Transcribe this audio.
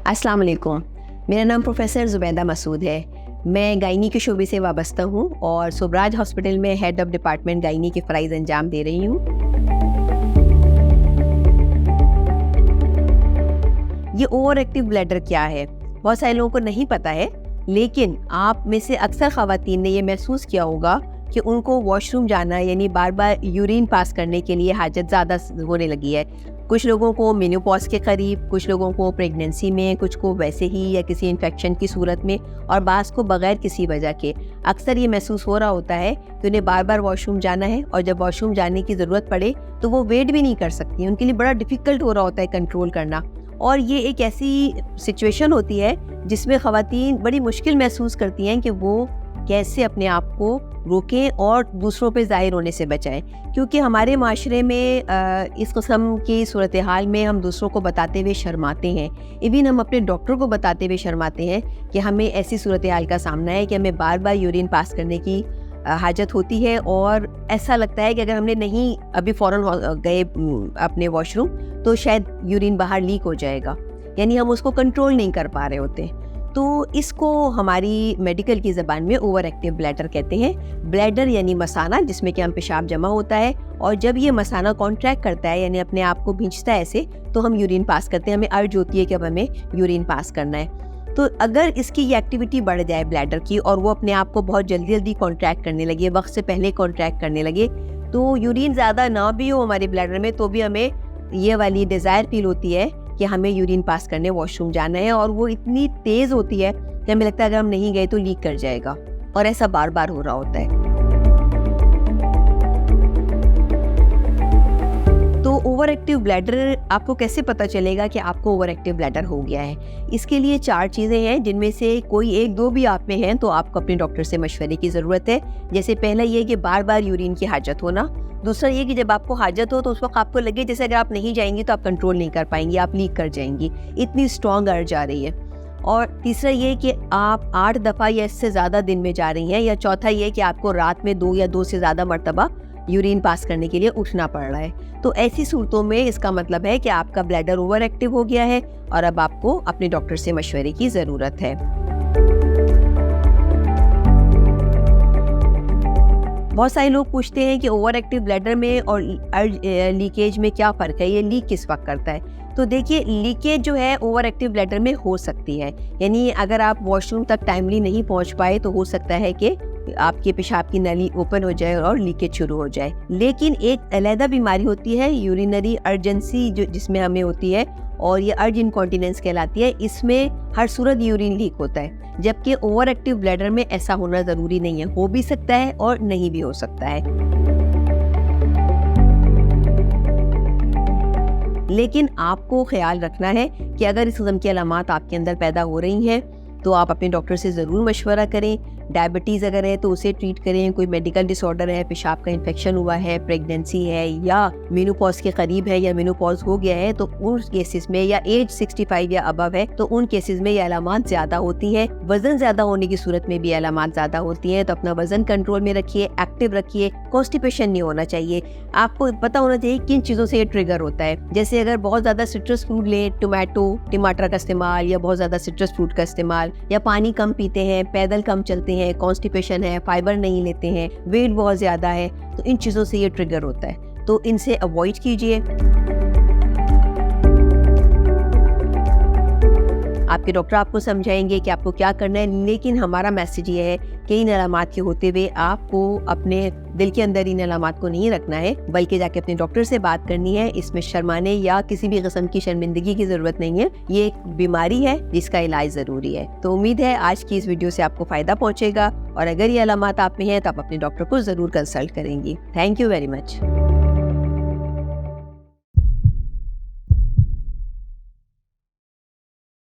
अस्सलाम वालेकुम। मेरा नाम प्रोफेसर ज़ुबैदा मसूद है। मैं गायनी के शोबे से वाबस्ता हूँ और सुबराज हॉस्पिटल में हेड ऑफ डिपार्टमेंट गायनी के फ़राइज़ अंजाम दे रही हूँ। ये ओवर एक्टिव ब्लैडर क्या है, बहुत सारे लोगों को नहीं पता है, लेकिन आप में से अक्सर ख़वातीन ने ये महसूस किया होगा कि उनको वॉशरूम जाना यानी बार बार यूरिन पास करने के लिए हाजत ज़्यादा होने लगी है। कुछ लोगों को मेनोपॉज के करीब, कुछ लोगों को प्रेगनेंसी में, कुछ को वैसे ही या किसी इन्फेक्शन की सूरत में, और बाज़ को बगैर किसी वजह के। अक्सर ये महसूस हो रहा होता है कि उन्हें बार बार वॉशरूम जाना है, और जब वॉशरूम जाने की ज़रूरत पड़े तो वो वेट भी नहीं कर सकती। उनके लिए बड़ा डिफ़िकल्ट हो रहा होता है कंट्रोल करना। और ये एक ऐसी सिचुएशन होती है जिसमें ख़वातीन बड़ी मुश्किल महसूस करती हैं कि वो कैसे अपने आप को रोकें और दूसरों पे ज़ाहिर होने से बचाएं, क्योंकि हमारे माशरे में इस किस्म की सूरत हाल में हम दूसरों को बताते हुए शर्माते हैं। इवन हम अपने डॉक्टर को बताते हुए शर्माते हैं कि हमें ऐसी सूरत हाल का सामना है कि हमें बार बार यूरिन पास करने की हाजत होती है, और ऐसा लगता है कि अगर हमने नहीं अभी फ़ौरन गए अपने वॉशरूम तो शायद यूरिन बाहर लीक हो जाएगा, यानी हम उसको कंट्रोल नहीं कर पा रहे होते। तो इसको हमारी मेडिकल की ज़बान में ओवर एक्टिव ब्लैडर कहते हैं। ब्लैडर यानी मसाना, जिसमें कि हम पेशाब जमा होता है, और जब ये मसाना कॉन्ट्रैक्ट करता है यानी अपने आप को खींचता है ऐसे, तो हम यूरिन पास करते हैं, हमें अर्ज होती है कि अब हमें यूरिन पास करना है। तो अगर इसकी ये एक्टिविटी बढ़ जाए ब्लैडर की, और वो अपने आप को बहुत जल्दी जल्दी कॉन्ट्रैक्ट करने लगे, वक्त से पहले कॉन्ट्रैक्ट करने लगे, तो यूरिन ज़्यादा ना भी हो हमारे ब्लैडर में, तो भी हमें ये वाली डिज़ायर फील होती है कि हमें यूरिन पास करने वॉशरूम जाना है, और वो इतनी तेज़ होती है कि हमें लगता है अगर हम नहीं गए तो लीक कर जाएगा, और ऐसा बार बार हो रहा होता है। तो ओवर एक्टिव ब्लैडर आपको कैसे पता चलेगा कि आपको ओवर एक्टिव ब्लैडर हो गया है? इसके लिए 4 चीज़ें हैं, जिनमें से कोई 1-2 भी आप में हैं तो आपको अपने डॉक्टर से मशवरे की ज़रूरत है। जैसे पहला ये कि बार बार यूरिन की हाजत होना। दूसरा ये कि जब आपको हाजत हो तो उस वक्त आपको लगे जैसे अगर आप नहीं जाएंगी तो आप कंट्रोल नहीं कर पाएंगी, आप लीक कर जाएंगी, इतनी स्ट्रॉन्ग अर्ज आ रही है। और तीसरा ये कि आप 8 दफ़ा या इससे ज़्यादा दिन में जा रही हैं। या चौथा ये कि आपको रात में 2 या 2 से ज़्यादा मरतबा यूरिन पास करने के लिए उठना पड़ रहा है। तो ऐसी सूरतों में इसका मतलब है कि आपका ब्लैडर ओवर एक्टिव हो गया है, और अब आपको अपने डॉक्टर से मशवरे की ज़रूरत है। बहुत सारे लोग पूछते हैं कि ओवर एक्टिव ब्लैडर में और लीकेज में क्या फ़र्क है, ये लीक किस वक्त करता है? तो देखिए, लीकेज जो है ओवर एक्टिव ब्लैडर में हो सकती है, यानी अगर आप वॉशरूम तक टाइमली नहीं पहुंच पाए तो हो सकता है कि आपके पेशाब की नली ओपन हो जाए और लीकेज शुरू हो जाए। लेकिन एक अलग बीमारी होती है यूरिनरी अर्जेंसी, जो जिसमें हमें होती है, और ये अर्ज इनकॉन्टिनेंस कहलाती है। इसमें हर सूरत यूरिन लीक होता है, जबकि ओवर एक्टिव ब्लैडर में ऐसा होना ज़रूरी नहीं है, हो भी सकता है और नहीं भी हो सकता है। लेकिन आपको ख्याल रखना है कि अगर इस किस्म की अलामात आपके अंदर पैदा हो रही हैं तो आप अपने डॉक्टर से ज़रूर मशवरा करें। डायबिटीज़ अगर है तो उसे ट्रीट करें, कोई मेडिकल डिसऑर्डर है, पेशाब का इन्फेक्शन हुआ है, प्रेगनेंसी है, या मेनोपॉज के करीब है या मेनोपॉज हो गया है, तो उन केसेस में, या एज 65 या अबव है तो उन केसेस में ये अलामात ज़्यादा होती हैं। वज़न ज़्यादा होने की सूरत में भी अलामात ज़्यादा होती हैं। तो अपना वज़न कंट्रोल में रखिए, एक्टिव रखिए, कॉन्स्टिपेशन नहीं होना चाहिए। आपको पता होना चाहिए किन चीज़ों से ये ट्रिगर होता है। जैसे अगर बहुत ज़्यादा सिट्रस फ्रूट लें, टमाटर का इस्तेमाल, या बहुत ज़्यादा सिट्रस फ्रूट का इस्तेमाल, या पानी कम पीते हैं, पैदल कम चलते हैं, कॉन्स्टिपेशन है, फाइबर नहीं लेते हैं, वेट बहुत ज़्यादा है, तो इन चीज़ों से ये ट्रिगर होता है, तो इनसे अवॉइड कीजिए। आपके डॉक्टर आपको समझाएंगे कि आपको क्या करना है, लेकिन हमारा मैसेज ये है कि इन अलामात के होते हुए आपको अपने दिल के अंदर इन अलामात को नहीं रखना है, बल्कि जाके अपने डॉक्टर से बात करनी है। इसमें शर्माने या किसी भी किस्म की शर्मिंदगी की ज़रूरत नहीं है, ये एक बीमारी है जिसका इलाज ज़रूरी है। तो उम्मीद है आज की इस वीडियो से आपको फ़ायदा पहुँचेगा, और अगर ये अलामात आप में हैं तो आप अपने डॉक्टर को ज़रूर कंसल्ट करेंगी। Thank you very much.